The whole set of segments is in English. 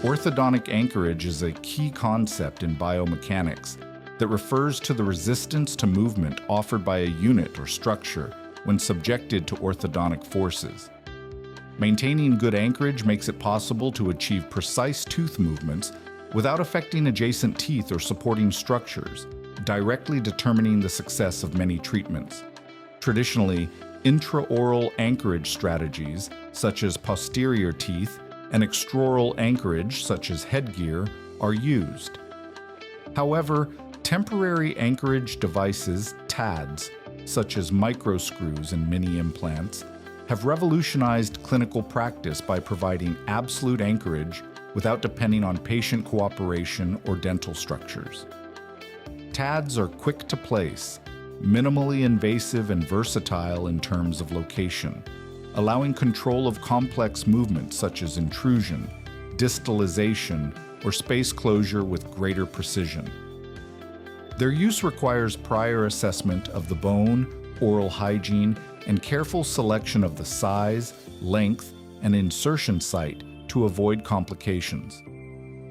Orthodontic anchorage is a key concept in biomechanics that refers to the resistance to movement offered by a unit or structure when subjected to orthodontic forces. Maintaining good anchorage makes it possible to achieve precise tooth movements without affecting adjacent teeth or supporting structures, directly determining the success of many treatments. Traditionally, intraoral anchorage strategies, such as posterior teeth, and extraoral anchorage, such as headgear, are used. However, temporary anchorage devices, TADs, such as microscrews and mini implants, have revolutionized clinical practice by providing absolute anchorage without depending on patient cooperation or dental structures. TADs are quick to place, minimally invasive and versatile in terms of location, allowing control of complex movements such as intrusion, distalization, or space closure with greater precision. Their use requires prior assessment of the bone, oral hygiene, and careful selection of the size, length, and insertion site to avoid complications.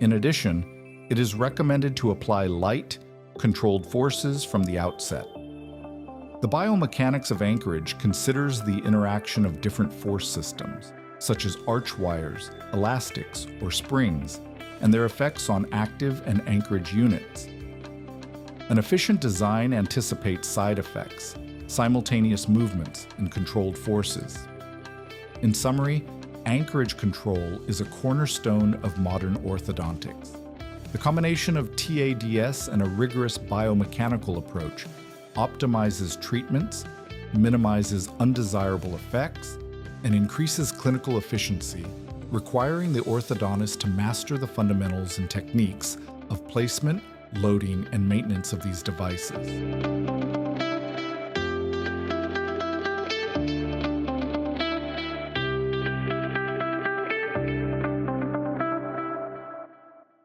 In addition, it is recommended to apply light, controlled forces from the outset. The biomechanics of anchorage considers the interaction of different force systems, such as arch wires, elastics, or springs, and their effects on active and anchorage units. An efficient design anticipates side effects, simultaneous movements, and controlled forces. In summary, anchorage control is a cornerstone of modern orthodontics. The combination of TADS and a rigorous biomechanical approach optimizes treatments, minimizes undesirable effects, and increases clinical efficiency, requiring the orthodontist to master the fundamentals and techniques of placement, loading, and maintenance of these devices.